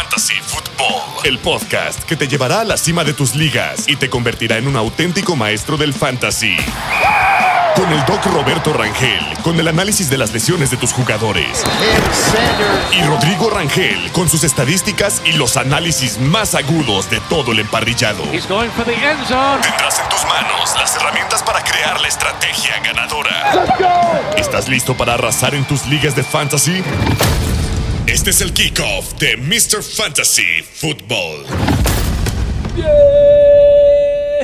Fantasy Football, el podcast que te llevará a la cima de tus ligas y te convertirá en un auténtico maestro del fantasy. Con el Doc Roberto Rangel, con el análisis de las lesiones de tus jugadores. Y Rodrigo Rangel, con sus estadísticas y los análisis más agudos de todo el emparrillado. Tendrás en tus manos las herramientas para crear la estrategia ganadora. ¿Estás listo para arrasar en tus ligas de fantasy? Este es el kickoff de Mr. Fantasy Football.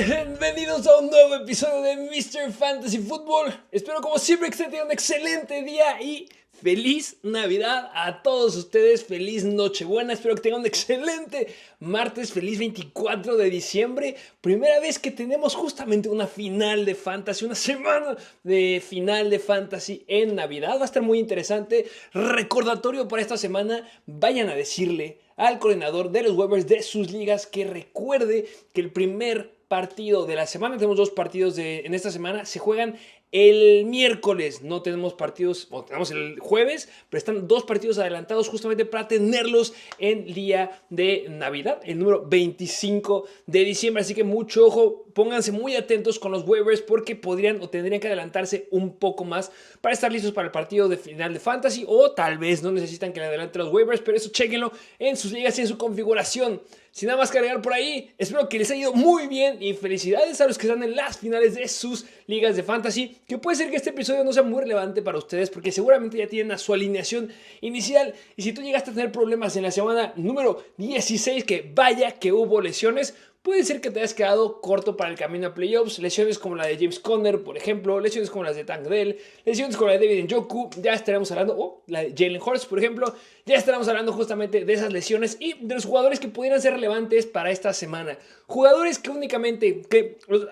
Bienvenidos a un nuevo episodio de Mr. Fantasy Football. Espero como siempre que estén teniendo un excelente día y feliz Navidad a todos ustedes. Feliz Nochebuena. Espero que tengan un excelente martes. Feliz 24 de diciembre. Primera vez que tenemos justamente una final de fantasy. Una semana de final de fantasy en Navidad. Va a estar muy interesante. Recordatorio para esta semana. Vayan a decirle al coordinador de los waivers de sus ligas que recuerde que el primer partido de la semana, tenemos dos partidos en esta semana, se juegan el miércoles. No tenemos partidos, tenemos el jueves, pero están dos partidos adelantados justamente para tenerlos en día de Navidad, el número 25 de diciembre. Así que mucho ojo, pónganse muy atentos con los waivers porque podrían o tendrían que adelantarse un poco más para estar listos para el partido de final de fantasy, o tal vez no necesitan que le adelante los waivers, pero eso chequenlo en sus ligas y en su configuración. Sin nada más que agregar por ahí, espero que les haya ido muy bien y felicidades a los que están en las finales de sus ligas de fantasy, que puede ser que este episodio no sea muy relevante para ustedes porque seguramente ya tienen a su alineación inicial, y si tú llegaste a tener problemas en la semana número 16, que vaya que hubo lesiones, puede ser que te hayas quedado corto para el camino a playoffs. Lesiones como la de James Conner, por ejemplo, lesiones como las de Tank Dell, lesiones como la de David Njoku, ya estaremos hablando, o la de Jalen Hurts, por ejemplo, ya estaremos hablando justamente de esas lesiones y de los jugadores que pudieran ser relevantes para esta semana. Jugadores que únicamente,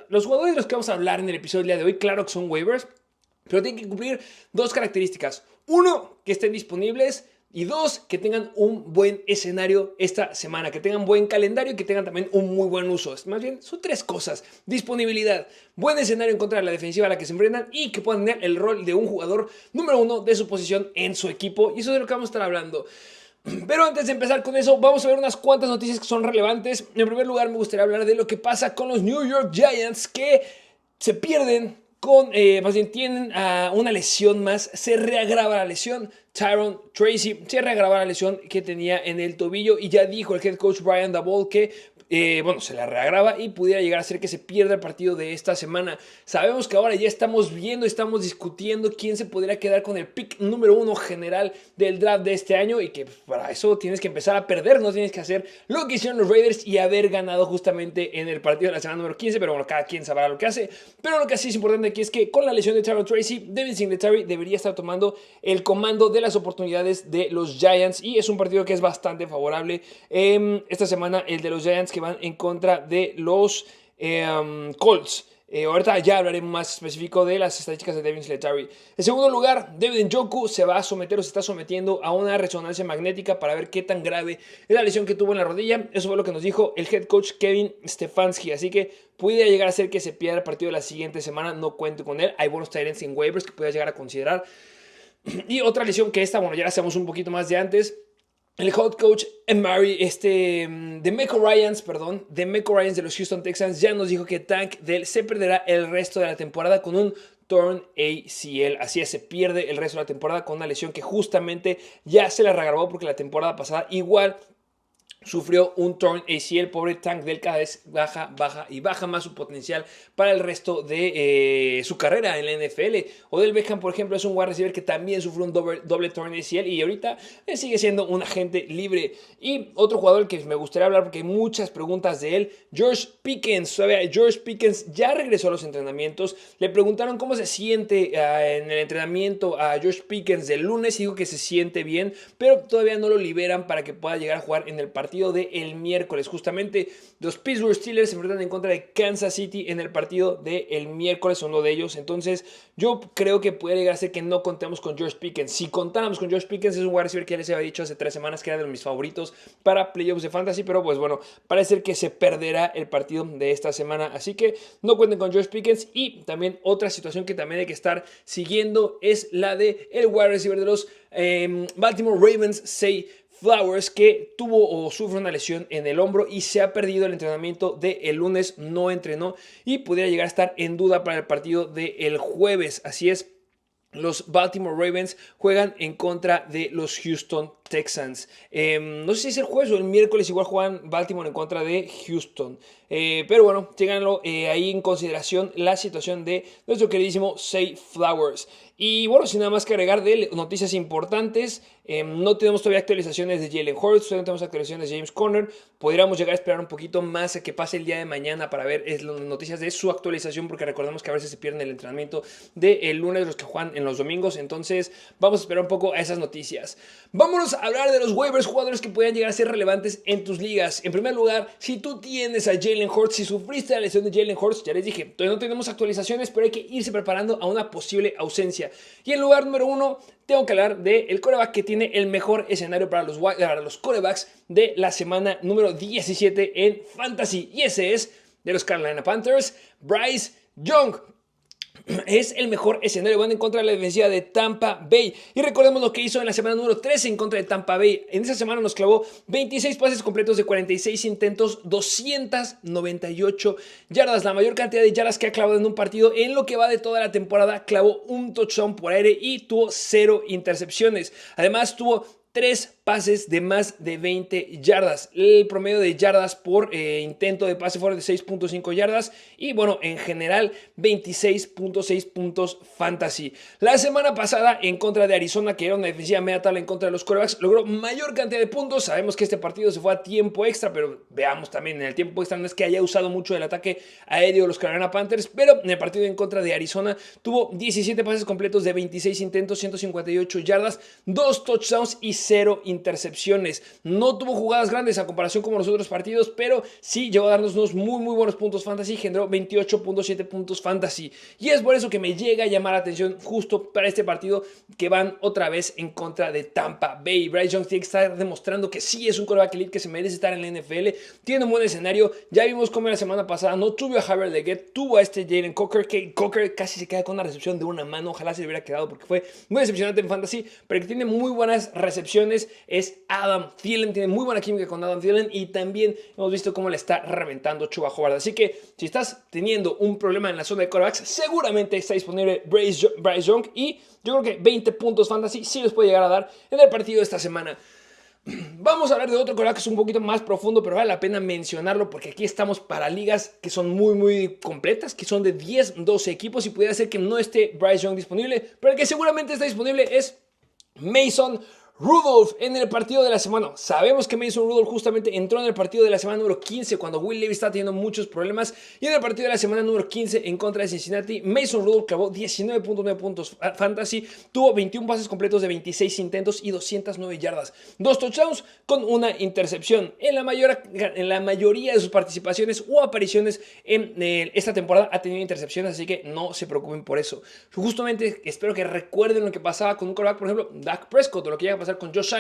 los jugadores de los que vamos a hablar en el episodio del día de hoy, claro que son waivers, pero tienen que cumplir dos características. Uno, que estén disponibles. Y dos, que tengan un buen escenario esta semana, que tengan buen calendario y que tengan también un muy buen uso. Más bien, son tres cosas: disponibilidad, buen escenario en contra de la defensiva a la que se enfrentan y que puedan tener el rol de un jugador número uno de su posición en su equipo. Y eso es de lo que vamos a estar hablando. Pero antes de empezar con eso, vamos a ver unas cuantas noticias que son relevantes. En primer lugar, me gustaría hablar de lo que pasa con los New York Giants, que se pierden más bien tienen una lesión más. Se reagrava la lesión. Tyrone Tracy se reagrava la lesión que tenía en el tobillo, y ya dijo el head coach Brian Daboll que se la reagrava y pudiera llegar a ser que se pierda el partido de esta semana. Sabemos que ahora ya estamos viendo, estamos discutiendo quién se podría quedar con el pick número 1 general del draft de este año, y que para eso tienes que empezar a perder, no tienes que hacer lo que hicieron los Raiders y haber ganado justamente en el partido de la semana número 15, pero bueno, cada quien sabrá lo que hace. Pero lo que sí es importante aquí es que con la lesión de Tyrone Tracy, Devin Singletary debería estar tomando el comando de las oportunidades de los Giants, y es un partido que es bastante favorable esta semana, el de los Giants, que van en contra de los Colts. Ahorita ya hablaré más específico de las estadísticas de Devin Singletary. En segundo lugar, David Njoku se va a someter, o se está sometiendo a una resonancia magnética para ver qué tan grave es la lesión que tuvo en la rodilla. Eso fue lo que nos dijo el head coach Kevin Stefanski, así que pudiera llegar a ser que se pierda el partido de la siguiente semana. No cuento con él. Hay buenos tight ends en waivers que puedas llegar a considerar. Y otra lesión que esta, ya la hacemos un poquito más de antes. El head coach DeMeco Ryans de los Houston Texans ya nos dijo que Tank Dell se perderá el resto de la temporada con un torn ACL. Así es, se pierde el resto de la temporada con una lesión que justamente ya se la reagravó porque la temporada pasada igual sufrió un torn ACL. Pobre Tank Dell, cada vez baja más su potencial para el resto de su carrera en la NFL. Odell Beckham, por ejemplo, es un wide receiver que también sufrió un doble torn ACL y ahorita sigue siendo un agente libre. Y otro jugador que me gustaría hablar porque hay muchas preguntas de él, George Pickens. George Pickens ya regresó a los entrenamientos. Le preguntaron cómo se siente en el entrenamiento a George Pickens del lunes y dijo que se siente bien, pero todavía no lo liberan para que pueda llegar a jugar en el partido de el miércoles. Justamente los Pittsburgh Steelers se enfrentan en contra de Kansas City en el partido de el miércoles, uno de ellos. Entonces yo creo que puede llegar a ser que no contemos con George Pickens. Si contáramos con George Pickens, es un wide receiver que ya les había dicho hace 3 semanas que era de mis favoritos para playoffs de fantasy, pero pues bueno, parece ser que se perderá el partido de esta semana, así que no cuenten con George Pickens. Y también otra situación que también hay que estar siguiendo es la de el wide receiver de los Baltimore Ravens, Zay Flowers, que tuvo o sufre una lesión en el hombro y se ha perdido el entrenamiento del lunes, no entrenó y pudiera llegar a estar en duda para el partido del jueves. Así es, los Baltimore Ravens juegan en contra de los Houston Texans. No sé si es el jueves o el miércoles, igual juegan Baltimore en contra de Houston. Pero bueno, ténganlo ahí en consideración la situación de nuestro queridísimo Zay Flowers. Y bueno, sin nada más que agregar de noticias importantes, no tenemos todavía actualizaciones de Jalen Hurts, todavía no tenemos actualizaciones de James Conner. Podríamos llegar a esperar un poquito más a que pase el día de mañana para ver las noticias de su actualización, porque recordemos que a veces se pierden el entrenamiento del lunes, los que juegan en los domingos. Entonces vamos a esperar un poco a esas noticias. Vámonos a hablar de los waivers, jugadores que puedan llegar a ser relevantes en tus ligas. En primer lugar, si tú tienes a Jalen Hurts, si sufriste la lesión de Jalen Hurts, ya les dije, todavía no tenemos actualizaciones, pero hay que irse preparando a una posible ausencia. Y en lugar número 1, tengo que hablar del quarterback que tiene el mejor escenario para los quarterbacks de la semana número 17 en Fantasy. Y ese es de los Carolina Panthers, Bryce Young. Es el mejor escenario, van en contra de la defensiva de Tampa Bay. Y recordemos lo que hizo en la semana número 13 en contra de Tampa Bay. En esa semana nos clavó 26 pases completos de 46 intentos, 298 yardas. La mayor cantidad de yardas que ha clavado en un partido en lo que va de toda la temporada. Clavó un touchdown por aire y tuvo 0 intercepciones. Además tuvo 3 pases de más de 20 yardas. El promedio de yardas por intento de pase fue de 6.5 yardas. Y bueno, en general 26.6 puntos fantasy. La semana pasada en contra de Arizona, que era una defensiva media tabla en contra de los quarterbacks, logró mayor cantidad de puntos. Sabemos que este partido se fue a tiempo extra, pero veamos también, en el tiempo extra no es que haya usado mucho el ataque aéreo de los Carolina Panthers, pero en el partido en contra de Arizona tuvo 17 pases completos de 26 intentos, 158 yardas, 2 touchdowns y 0 intercepciones. No tuvo jugadas grandes a comparación con los otros partidos, pero sí llegó a darnos unos muy buenos puntos fantasy. Generó 28.7 puntos fantasy. Y es por eso que me llega a llamar la atención justo para este partido, que van otra vez en contra de Tampa Bay. Bryce Young tiene que estar demostrando que sí es un quarterback elite, que se merece estar en la NFL. Tiene un buen escenario. Ya vimos cómo la semana pasada no tuvo a Javier Leggett, tuvo a este Jalen Coker, que Coker casi se queda con una recepción de una mano. Ojalá se le hubiera quedado porque fue muy decepcionante en fantasy, pero que tiene muy buenas recepciones es Adam Thielen. Tiene muy buena química con Adam Thielen y también hemos visto cómo le está reventando Chuba Hubbard. Así que si estás teniendo un problema en la zona de quarterbacks, seguramente está disponible Bryce Young, y yo creo que 20 puntos fantasy sí les puede llegar a dar en el partido de esta semana. Vamos a hablar de otro quarterback que es un poquito más profundo, pero vale la pena mencionarlo porque aquí estamos para ligas que son muy completas, que son de 10, 12 equipos, y pudiera ser que no esté Bryce Young disponible, pero el que seguramente está disponible es Mason Rudolph en el partido de la semana. Sabemos que Mason Rudolph justamente entró en el partido de la semana número 15 cuando Will Levis estaba teniendo muchos problemas, y en el partido de la semana número 15 en contra de Cincinnati, Mason Rudolph clavó 19.9 puntos fantasy, tuvo 21 pases completos de 26 intentos y 209 yardas, 2 touchdowns con una intercepción. En la mayoría de sus participaciones o apariciones en esta temporada ha tenido intercepciones, así que no se preocupen por eso. Justamente espero que recuerden lo que pasaba con un quarterback, por ejemplo Dak Prescott, o lo que llega a pasar con Josh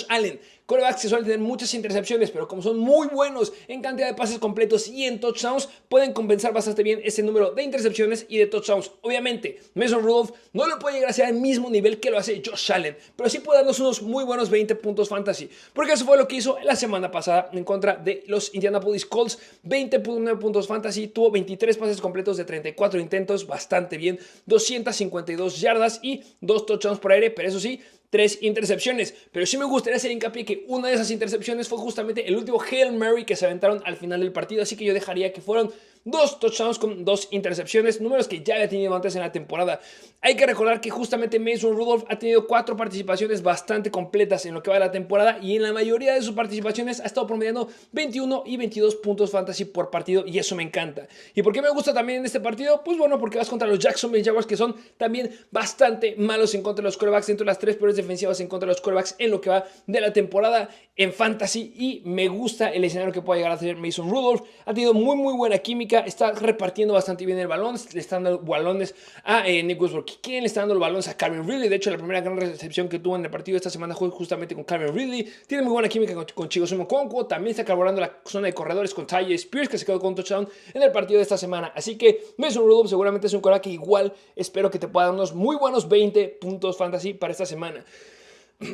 Allen, quarterbacks que suelen tener muchas intercepciones, pero como son muy buenos en cantidad de pases completos y en touchdowns, pueden compensar bastante bien ese número de intercepciones y de touchdowns. Obviamente, Mason Rudolph no le puede llegar a ser al mismo nivel que lo hace Josh Allen, pero sí puede darnos unos muy buenos 20 puntos fantasy, porque eso fue lo que hizo la semana pasada en contra de los Indianapolis Colts. 20.9 puntos fantasy, tuvo 23 pases completos de 34 intentos, bastante bien, 252 yardas y 2 touchdowns por aire, pero eso sí, 3 intercepciones. Pero sí me gustaría hacer hincapié que una de esas intercepciones fue justamente el último Hail Mary que se aventaron al final del partido, así que yo dejaría que fueron 2 touchdowns con 2 intercepciones, números que ya había tenido antes en la temporada. Hay que recordar que justamente Mason Rudolph ha tenido 4 participaciones bastante completas en lo que va de la temporada, y en la mayoría de sus participaciones ha estado promediando 21 y 22 puntos fantasy por partido, y eso me encanta. ¿Y por qué me gusta también en este partido? Pues bueno, porque vas contra los Jacksonville Jaguars, que son también bastante malos en contra de los quarterbacks, dentro de las 3 peores defensivas en contra de los quarterbacks en lo que va de la temporada en fantasy, y me gusta el escenario que puede llegar a tener Mason Rudolph. Ha tenido muy buena química, está repartiendo bastante bien el balón, le están dando balones a Nick Westbrook-Ikhine, le están dando los balones a Calvin Ridley. De hecho, la primera gran recepción que tuvo en el partido esta semana fue justamente con Calvin Ridley. Tiene muy buena química con Chigozie Okonkwo, también está colaborando la zona de corredores con Tyjae Spears, que se quedó con un touchdown en el partido de esta semana. Así que Mason Rudolph seguramente es un quarterback que igual espero que te pueda dar unos muy buenos 20 puntos fantasy para esta semana.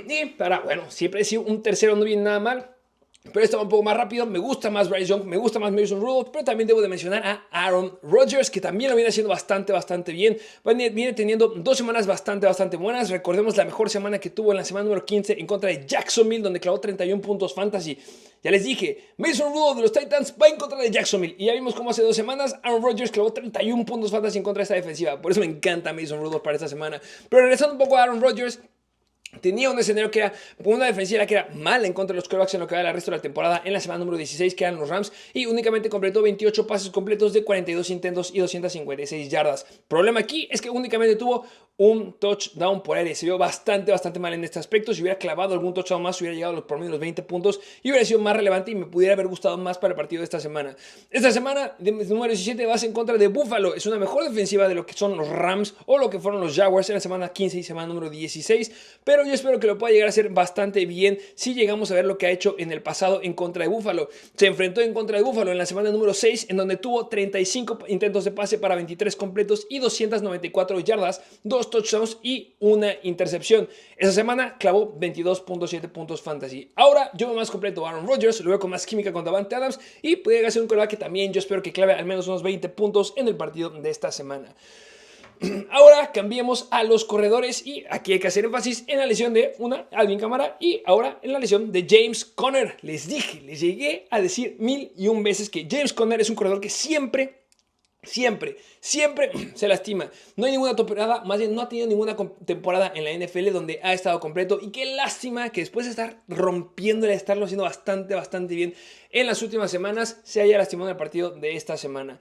Y para, bueno, siempre he sido un tercero, no viene nada mal. Pero esto va un poco más rápido. Me gusta más Bryce Young, me gusta más Mason Rudolph, pero también debo de mencionar a Aaron Rodgers, que también lo viene haciendo bastante bien. Viene teniendo 2 semanas bastante buenas. Recordemos la mejor semana que tuvo en la semana número 15 en contra de Jacksonville, donde clavó 31 puntos fantasy. Ya les dije, Mason Rudolph de los Titans va en contra de Jacksonville. Y ya vimos cómo hace 2 semanas Aaron Rodgers clavó 31 puntos fantasy en contra de esta defensiva. Por eso me encanta Mason Rudolph para esta semana. Pero regresando un poco a Aaron Rodgers, tenía un escenario que era una defensiva que era mala en contra de los quarterbacks en lo que va el resto de la temporada en la semana número 16, que eran los Rams, y únicamente completó 28 pases completos de 42 intentos y 256 yardas. Problema aquí es que únicamente tuvo un touchdown por aire. Se vio bastante mal en este aspecto. Si hubiera clavado algún touchdown más, hubiera llegado a los promedios de los 20 puntos y hubiera sido más relevante y me pudiera haber gustado más para el partido de esta semana. Esta semana, de número 17, vas en contra de Buffalo. Es una mejor defensiva de lo que son los Rams o lo que fueron los Jaguars en la semana 15 y semana número 16, pero yo espero que lo pueda llegar a hacer bastante bien si llegamos a ver lo que ha hecho en el pasado en contra de Buffalo. Se enfrentó en contra de Buffalo en la semana número 6, en donde tuvo 35 intentos de pase para 23 completos y 294 yardas, 2 touchdowns y una intercepción. Esa semana clavó 22.7 puntos fantasy. Ahora yo veo más completo a Aaron Rodgers, lo veo con más química con Davante Adams y puede llegar a ser un quarterback que también yo espero que clave al menos unos 20 puntos en el partido de esta semana. Ahora cambiemos a los corredores y aquí hay que hacer énfasis en la lesión de Alvin Kamara y ahora en la lesión de James Conner. Les llegué a decir 1001 veces que James Conner es un corredor que siempre se lastima. No hay ninguna temporada, más bien no ha tenido ninguna temporada en la NFL donde ha estado completo y qué lástima que después de estar rompiéndole, estarlo haciendo bastante bien en las últimas semanas, se haya lastimado en el partido de esta semana.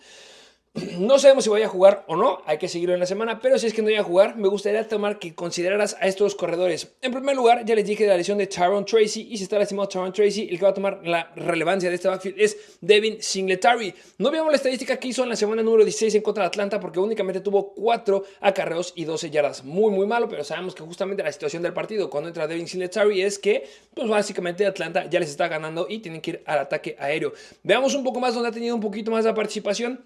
No sabemos si vaya a jugar o no, hay que seguirlo en la semana, pero si es que no vaya a jugar, me gustaría tomar que consideraras a estos corredores. En primer lugar, ya les dije de la lesión de Tyrone Tracy, y si está lastimado Tyrone Tracy, el que va a tomar la relevancia de este backfield es Devin Singletary. No veamos la estadística que hizo en la semana número 16 en contra de Atlanta, porque únicamente tuvo 4 acarreos y 12 yardas. Muy malo, pero sabemos que justamente la situación del partido cuando entra Devin Singletary es que, pues básicamente Atlanta ya les está ganando y tienen que ir al ataque aéreo. Veamos un poco más donde ha tenido un poquito más de participación.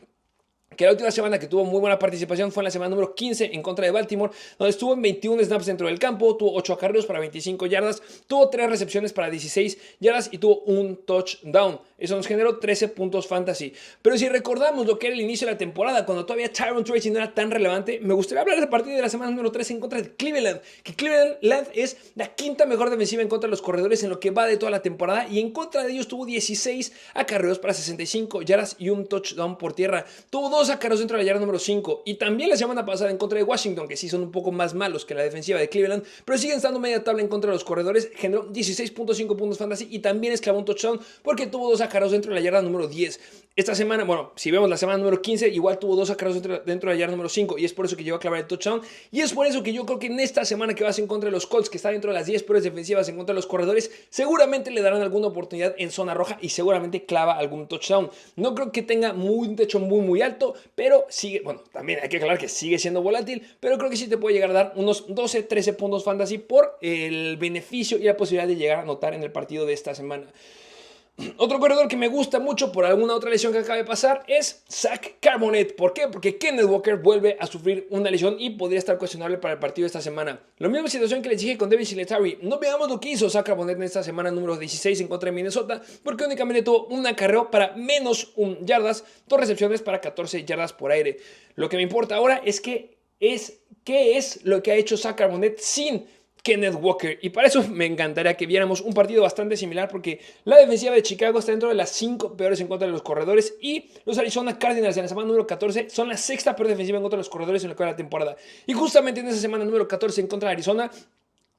Que la última semana que tuvo muy buena participación fue en la semana número 15 en contra de Baltimore, donde estuvo en 21 snaps dentro del campo, tuvo 8 acarreos para 25 yardas, tuvo 3 recepciones para 16 yardas y tuvo un touchdown. Eso nos generó 13 puntos fantasy. Pero si recordamos lo que era el inicio de la temporada, cuando todavía Tyrone Tracy no era tan relevante, me gustaría hablar del partido de la semana número 13 en contra de Cleveland, que Cleveland es la quinta mejor defensiva en contra de los corredores en lo que va de toda la temporada, y en contra de ellos tuvo 16 acarreos para 65 yardas y un touchdown por tierra. Tuvo 2 acarreos dentro de la yarda número 5, y también la semana pasada en contra de Washington, que sí son un poco más malos que la defensiva de Cleveland, pero siguen estando media tabla en contra de los corredores. Generó 16.5 puntos fantasy y también esclavó un touchdown porque tuvo 2 acarreos dentro de la yarda número 10. Esta semana, bueno, si vemos la semana número 15, igual tuvo 2 acarreos dentro de la yarda número 5, y es por eso que llegó a clavar el touchdown, y es por eso que yo creo que en esta semana que vas en contra de los Colts, que está dentro de las 10 peores defensivas en contra de los corredores, seguramente le darán alguna oportunidad en zona roja y seguramente clava algún touchdown. No creo que tenga un techo muy alto, pero sigue, bueno, también hay que aclarar que sigue siendo volátil, pero creo que sí te puede llegar a dar unos 12-13 puntos fantasy por el beneficio y la posibilidad de llegar a anotar en el partido de esta semana. Otro corredor que me gusta mucho por alguna otra lesión que acaba de pasar es Zach Charbonnet. ¿Por qué? Porque Kenneth Walker vuelve a sufrir una lesión y podría estar cuestionable para el partido de esta semana. La misma situación que les dije con Devin Singletary. No veamos lo que hizo Zach Charbonnet en esta semana número 16 en contra de Minnesota, porque únicamente tuvo un acarreo para menos 1 yardas, 2 recepciones para 14 yardas por aire. Lo que me importa ahora es qué es lo que ha hecho Zach Charbonnet sin Kenneth Walker, y para eso me encantaría que viéramos un partido bastante similar, porque la defensiva de Chicago está dentro de las 5 peores en contra de los corredores, y los Arizona Cardinals en la semana número 14 son la 6ª peor defensiva en contra de los corredores en lo que va de la temporada. Y justamente en esa semana número 14 en contra de Arizona,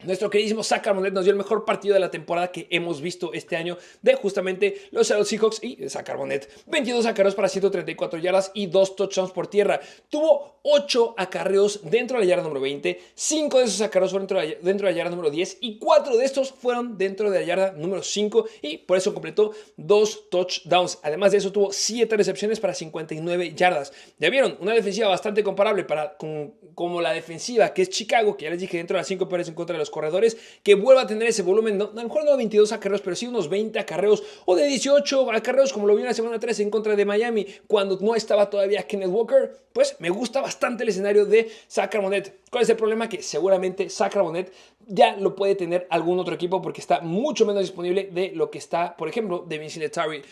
nuestro queridísimo Zach Charbonnet nos dio el mejor partido de la temporada que hemos visto este año de justamente los Seattle Seahawks y Zach Charbonnet. 22 acarreos para 134 yardas y 2 touchdowns por tierra. Tuvo 8 acarreos dentro de la yarda número 20, 5 de esos acarreos fueron dentro de la yarda número 10 y 4 de estos fueron dentro de la yarda número 5, y por eso completó 2 touchdowns. Además de eso tuvo 7 recepciones para 59 yardas. Ya vieron, una defensiva bastante comparable como la defensiva que es Chicago, que ya les dije dentro de las 5 peores en contra de los corredores, que vuelva a tener ese volumen, no, a lo mejor no de 22 acarreos, pero sí unos 20 acarreos o de 18 acarreos como lo vio en la semana 3 en contra de Miami cuando no estaba todavía Kenneth Walker. Pues me gusta bastante el escenario de Zach Charbonnet. ¿Cuál es el problema? Que seguramente Zach Charbonnet ya lo puede tener algún otro equipo porque está mucho menos disponible de lo que está, por ejemplo, Devin Singletary.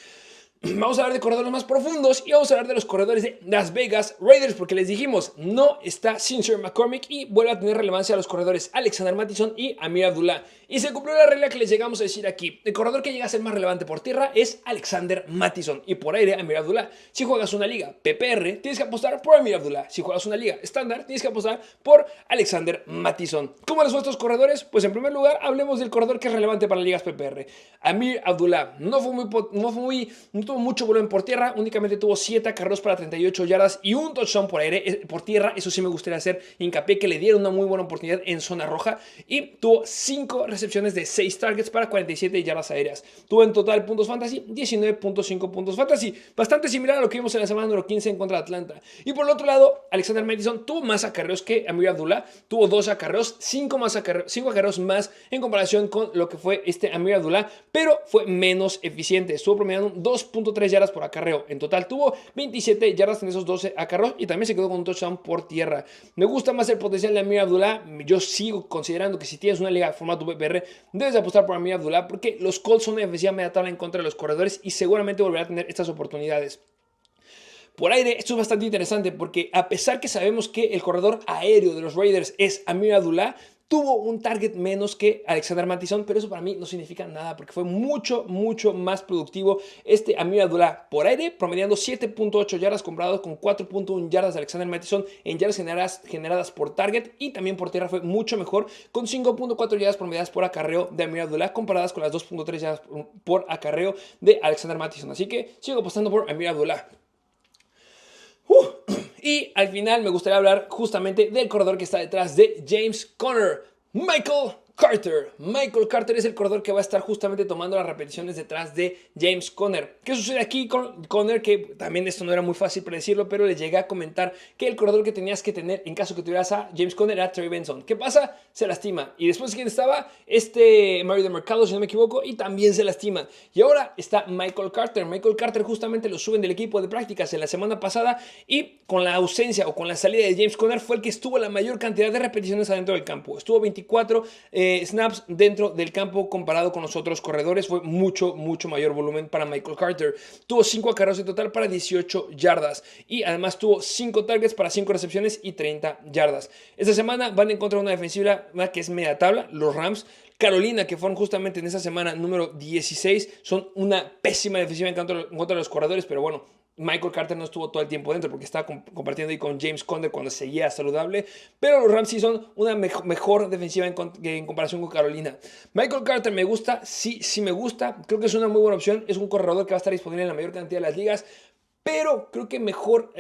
Vamos a hablar de corredores más profundos y vamos a hablar de los corredores de Las Vegas Raiders porque les dijimos, no está Sincere McCormick y vuelve a tener relevancia a los corredores Alexander Mattison y Ameer Abdullah. Y se cumplió la regla que les llegamos a decir aquí. El corredor que llega a ser más relevante por tierra es Alexander Mattison y por aire Ameer Abdullah. Si juegas una liga PPR, tienes que apostar por Ameer Abdullah. Si juegas una liga estándar, tienes que apostar por Alexander Mattison. ¿Cómo les fue a estos corredores? Pues en primer lugar, hablemos del corredor que es relevante para las ligas PPR. Ameer Abdullah no tuvo mucho volumen por tierra, únicamente tuvo 7 acarreos para 38 yardas y un touchdown por aire, por tierra. Eso sí me gustaría hacer hincapié que le dieron una muy buena oportunidad en zona roja y tuvo 5 recepciones de 6 targets para 47 yardas aéreas. Tuvo en total puntos fantasy 19.5 puntos fantasy, bastante similar a lo que vimos en la semana número 15 en contra de Atlanta. Y por el otro lado, Alexander Mattison tuvo más acarreos que Ameer Abdullah, tuvo 2 acarreos, 5 acarreos más en comparación con lo que fue Ameer Abdullah, pero fue menos eficiente. Estuvo promediando 2.3 yardas por acarreo. En total tuvo 27 yardas en esos 12 acarreos y también se quedó con un touchdown por tierra. Me gusta más el potencial de Ameer Abdullah. Yo sigo considerando que si tienes una liga de formato PPR, debes de apostar por Ameer Abdullah porque los Colts son una defensiva media tabla en contra de los corredores y seguramente volverá a tener estas oportunidades. Por aire, esto es bastante interesante porque a pesar que sabemos que el corredor aéreo de los Raiders es Ameer Abdullah, tuvo un target menos que Alexander Mattison, pero eso para mí no significa nada porque fue mucho más productivo Ameer Abdullah por aire, promediando 7.8 yardas comparados con 4.1 yardas de Alexander Mattison en yardas generadas por target, y también por tierra fue mucho mejor con 5.4 yardas promediadas por acarreo de Ameer Abdullah comparadas con las 2.3 yardas por acarreo de Alexander Mattison. Así que sigo apostando por Ameer Abdullah. Y al final me gustaría hablar justamente del corredor que está detrás de James Conner, Michael Carter. Michael Carter es el corredor que va a estar justamente tomando las repeticiones detrás de James Conner. ¿Qué sucede aquí con Conner? Que también esto no era muy fácil predecirlo, pero les llegué a comentar que el corredor que tenías que tener en caso que tuvieras a James Conner era Trey Benson. ¿Qué pasa? Se lastima. Y después, ¿quién estaba? Mario de Mercado, si no me equivoco, y también se lastima. Y ahora está Michael Carter. Michael Carter justamente lo suben del equipo de prácticas en la semana pasada y con la ausencia o con la salida de James Conner fue el que estuvo la mayor cantidad de repeticiones adentro del campo. Estuvo 24 snaps dentro del campo comparado con los otros corredores. Fue mucho mayor volumen para Michael Carter. Tuvo 5 acarreos en total para 18 yardas y además tuvo 5 targets para 5 recepciones y 30 yardas. Esta semana van a encontrar una defensiva que es media tabla, los Rams. Carolina, que fueron justamente en esa semana número 16, son una pésima defensiva en contra de los corredores, pero bueno, Michael Carter no estuvo todo el tiempo dentro porque estaba compartiendo ahí con James Conner cuando seguía saludable, pero los Rams sí son una mejor defensiva en comparación con Carolina. Michael Carter me gusta, sí me gusta, creo que es una muy buena opción, es un corredor que va a estar disponible en la mayor cantidad de las ligas, pero creo que mejor...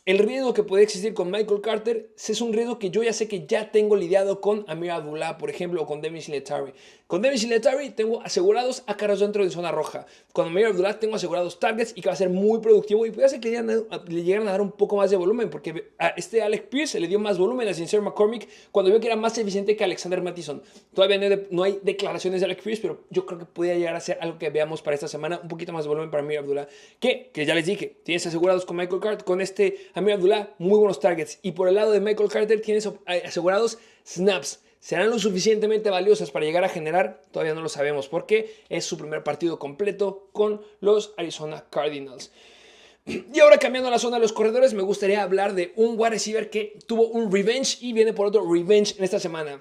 el riesgo que puede existir con Michael Carter es un riesgo que yo ya sé que ya tengo lidiado con Ameer Abdullah, por ejemplo, o con Devin Singletary. Con Devin Singletary tengo asegurados acarreos dentro de zona roja. Con Ameer Abdullah tengo asegurados targets y que va a ser muy productivo y puede ser que le llegaran a dar un poco más de volumen porque a Alec Pierce le dio más volumen a Sincere McCormick cuando vio que era más eficiente que Alexander Mattison. Todavía no hay declaraciones de Alec Pierce, pero yo creo que podría llegar a ser algo que veamos para esta semana, un poquito más de volumen para Ameer Abdullah. Que ya les dije, tienes asegurados con Michael Carter, con Ameer Abdullah, muy buenos targets. Y por el lado de Michael Carter tienes asegurados snaps. ¿Serán lo suficientemente valiosas para llegar a generar? Todavía no lo sabemos porque es su primer partido completo con los Arizona Cardinals. Y ahora cambiando a la zona de los corredores, me gustaría hablar de un wide receiver que tuvo un revenge y viene por otro revenge en esta semana.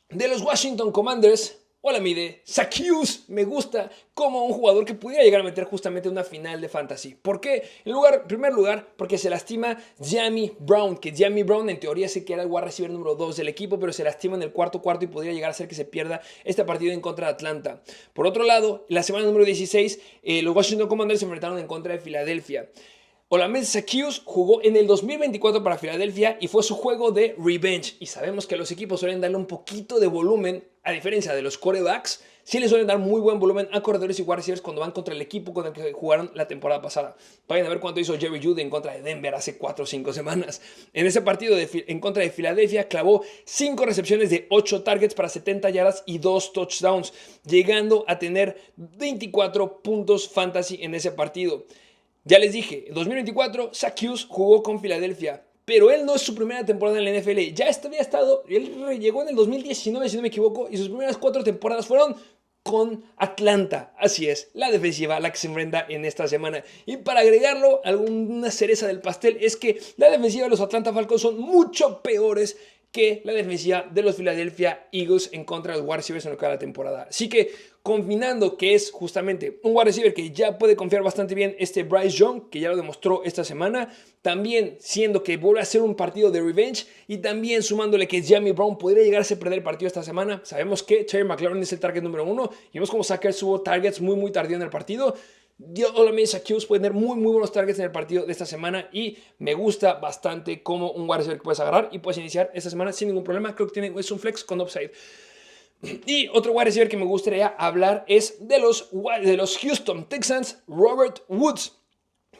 De los Washington Commanders, hola mide, Zaccheaus. Me gusta como un jugador que pudiera llegar a meter justamente una final de fantasy. ¿Por qué? En primer lugar, porque se lastima Jamie Brown, que Jamie Brown en teoría sí que era el wide receiver número 2 del equipo, pero se lastima en el cuarto y podría llegar a ser que se pierda este partido en contra de Atlanta. Por otro lado, la semana número 16, los Washington Commanders se enfrentaron en contra de Filadelfia. Olamide Zaccheaus jugó en el 2024 para Filadelfia y fue su juego de revenge. Y sabemos que los equipos suelen darle un poquito de volumen a diferencia de los quarterbacks, sí le suelen dar muy buen volumen a corredores y wide receivers cuando van contra el equipo con el que jugaron la temporada pasada. Vayan a ver cuánto hizo Jerry Jeudy en contra de Denver hace 4 o 5 semanas. En ese partido en contra de Filadelfia clavó 5 recepciones de 8 targets para 70 yardas y 2 touchdowns, llegando a tener 24 puntos fantasy en ese partido. Ya les dije, en 2024 Zach Hughes jugó con Filadelfia, pero él no es su primera temporada en la NFL. Ya había estado, él llegó en el 2019, si no me equivoco, y sus primeras 4 temporadas fueron con Atlanta. Así es, la defensiva a la que se enfrenta en esta semana. Y para agregarlo, alguna cereza del pastel es que la defensiva de los Atlanta Falcons son mucho peores que la defensiva de los Philadelphia Eagles en contra de los wide receivers en lo que va la temporada. Así que, combinando que es justamente un wide receiver que ya puede confiar bastante bien Bryce Young, que ya lo demostró esta semana, también siendo que vuelve a ser un partido de revenge y también sumándole que Jamie Brown podría llegarse a perder el partido esta semana. Sabemos que Terry McLaurin es el target número 1 y vemos como Sackers hubo targets muy tardío en el partido. Zach Hughes puede tener muy buenos targets en el partido de esta semana y me gusta bastante como un wide receiver que puedes agarrar y puedes iniciar esta semana sin ningún problema. Creo que es un flex con upside. Y otro wide receiver que me gustaría hablar es de los Houston Texans, Robert Woods.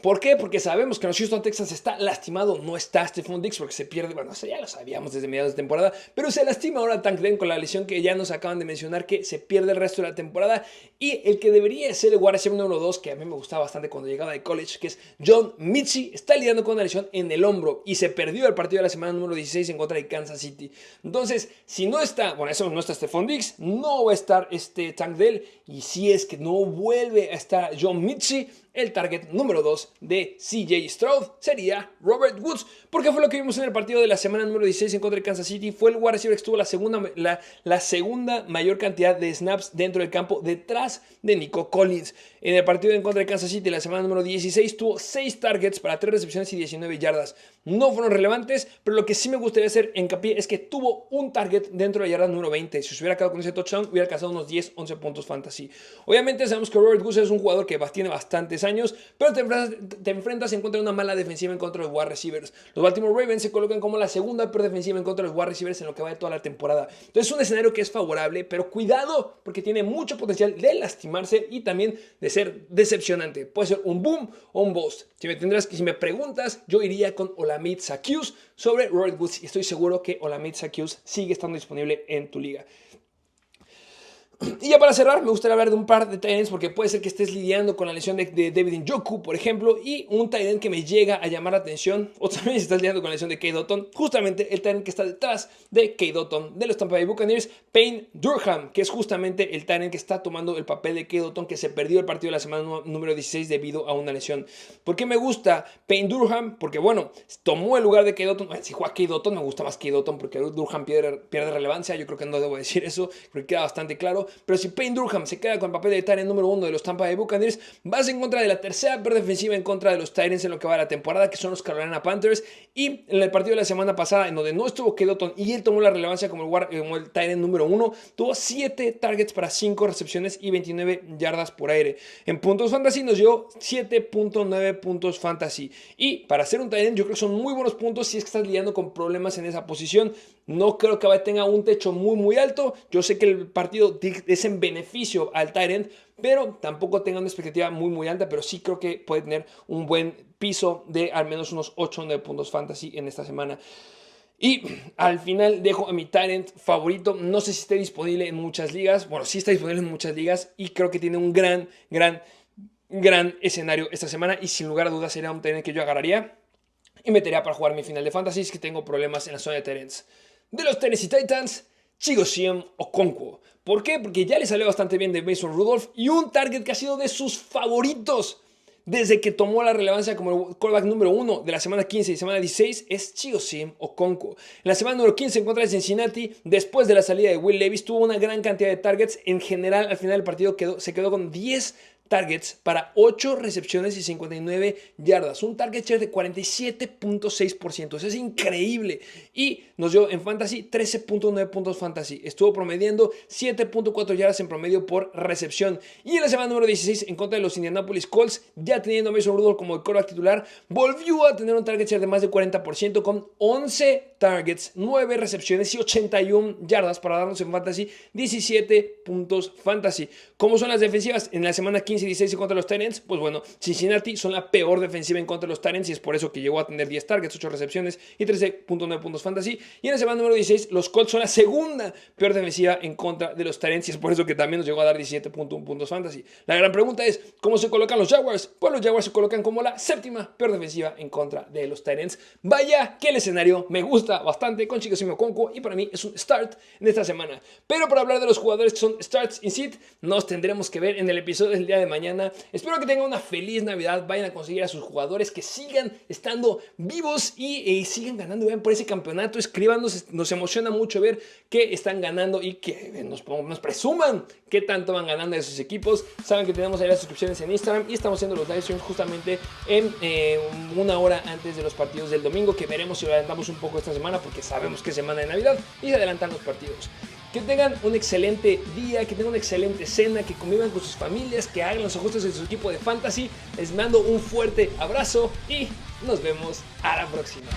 ¿Por qué? Porque sabemos que en los Houston Texans está lastimado, no está Stephon Diggs porque se pierde, bueno, ya lo sabíamos desde mediados de temporada, pero se lastima ahora Tank Dell con la lesión que ya nos acaban de mencionar que se pierde el resto de la temporada y el que debería ser el wide receiver número 2, que a mí me gustaba bastante cuando llegaba de college, que es John Mitchell, está lidiando con una lesión en el hombro y se perdió el partido de la semana número 16 en contra de Kansas City. Entonces, si no está, bueno, eso no está Stephon Diggs, no va a estar Tank Dell y si es que no vuelve a estar John Mitchell, el target número 2 de CJ Stroud sería Robert Woods, porque fue lo que vimos en el partido de la semana número 16 en contra de Kansas City. Fue el wide receiver que tuvo la segunda mayor cantidad de snaps dentro del campo detrás de Nico Collins. En el partido en contra de Kansas City, la semana número 16, tuvo 6 targets para 3 recepciones y 19 yardas. No fueron relevantes, pero lo que sí me gustaría hacer hincapié es que tuvo un target dentro de la yarda número 20. Si se hubiera quedado con ese touchdown, hubiera alcanzado unos 10-11 puntos fantasy. Obviamente sabemos que Robert Woods es un jugador que tiene bastantes años, pero te enfrentas en contra de una mala defensiva en contra de los wide receivers. Los Baltimore Ravens se colocan como la segunda peor defensiva en contra de los wide receivers en lo que va de toda la temporada. Entonces es un escenario que es favorable, pero cuidado porque tiene mucho potencial de lastimarse y también de ser decepcionante. Puede ser un boom o un bust. Si me preguntas, yo iría con Olamide Zaccheaus sobre Robert Woods y estoy seguro que Olamide Zaccheaus sigue estando disponible en tu liga. Y ya para cerrar, me gustaría hablar de un par de tight ends porque puede ser que estés lidiando con la lesión de David Njoku, por ejemplo, y un tight end que me llega a llamar la atención, o también si estás lidiando con la lesión de Cade Otton, justamente el tight end que está detrás de Cade Otton de los Tampa Bay Buccaneers, Payne Durham, que es justamente el tight end que está tomando el papel de Cade Otton, que se perdió el partido de la semana número 16 debido a una lesión. ¿Por qué me gusta Payne Durham? Porque bueno, tomó el lugar de Cade Otton. Si juega Cade Otton, me gusta más Cade Otton porque Durham pierde relevancia. Yo creo que no debo decir eso, porque queda bastante claro. Pero si Payne Durham se queda con el papel de tight end número 1 de los Tampa Bay Buccaneers, vas en contra de la tercera peor defensiva en contra de los tight ends en lo que va de la temporada, que son los Carolina Panthers. Y en el partido de la semana pasada, en donde no estuvo Cade Otton y él tomó la relevancia como el tight end número 1, tuvo 7 targets para 5 recepciones y 29 yardas por aire. En puntos fantasy nos dio 7.9 puntos fantasy. Y para ser un tight end, yo creo que son muy buenos puntos si es que estás lidiando con problemas en esa posición. No creo que tenga un techo muy alto. Yo sé que el partido es en beneficio al tight end, pero tampoco tenga una expectativa muy alta, pero sí creo que puede tener un buen piso de al menos unos 8 o 9 puntos fantasy en esta semana. Y al final dejo a mi tight end favorito. No sé si esté disponible en muchas ligas. Bueno, sí está disponible en muchas ligas y creo que tiene un gran escenario esta semana y sin lugar a dudas sería un tight end que yo agarraría y metería para jugar mi final de fantasy. Es que tengo problemas en la zona de tight ends. De los Tennessee Titans, Chigoziem Okonkwo. ¿Por qué? Porque ya le salió bastante bien de Mason Rudolph y un target que ha sido de sus favoritos desde que tomó la relevancia como el quarterback número 1 de la semana 15 y semana 16 es Chigoziem Okonkwo. En la semana número 15 en contra de Cincinnati, después de la salida de Will Levis, tuvo una gran cantidad de targets. En general, al final del partido se quedó con 10 targets para 8 recepciones y 59 yardas. Un target share de 47.6%. Eso es increíble. Y nos dio en fantasy 13.9 puntos fantasy. Estuvo promediando 7.4 yardas en promedio por recepción. Y en la semana número 16, en contra de los Indianapolis Colts, ya teniendo a Mason Rudolph como el quarterback titular, volvió a tener un target share de más de 40% con 11 targets, 9 recepciones y 81 yardas para darnos en fantasy 17 puntos fantasy. ¿Cómo son las defensivas? En la semana 15 y 16 en contra de los Titans, pues bueno, Cincinnati son la peor defensiva en contra de los Titans y es por eso que llegó a tener 10 targets, 8 recepciones y 13.9 puntos fantasy. Y en la semana número 16, los Colts son la segunda peor defensiva en contra de los Titans y es por eso que también nos llegó a dar 17.1 puntos fantasy. La gran pregunta es, ¿cómo se colocan los Jaguars? Pues los Jaguars se colocan como la séptima peor defensiva en contra de los Titans. Vaya que el escenario me gusta bastante con Chika Okonkwo y para mí es un start en esta semana. Pero para hablar de los jugadores que son starts in sit, nos tendremos que ver en el episodio del día de mañana. Espero que tengan una feliz Navidad, vayan a conseguir a sus jugadores, que sigan estando vivos y sigan ganando, vean por ese campeonato, escríbanos, nos emociona mucho ver que están ganando y que nos presuman qué tanto van ganando de sus equipos. Saben que tenemos ahí las suscripciones en Instagram y estamos haciendo los live streams justamente en una hora antes de los partidos del domingo, que veremos si lo adelantamos un poco esta semana porque sabemos que es semana de Navidad y se adelantan los partidos. Que tengan un excelente día, que tengan una excelente cena, que convivan con sus familias, que hagan los ajustes en su equipo de fantasy. Les mando un fuerte abrazo y nos vemos a la próxima.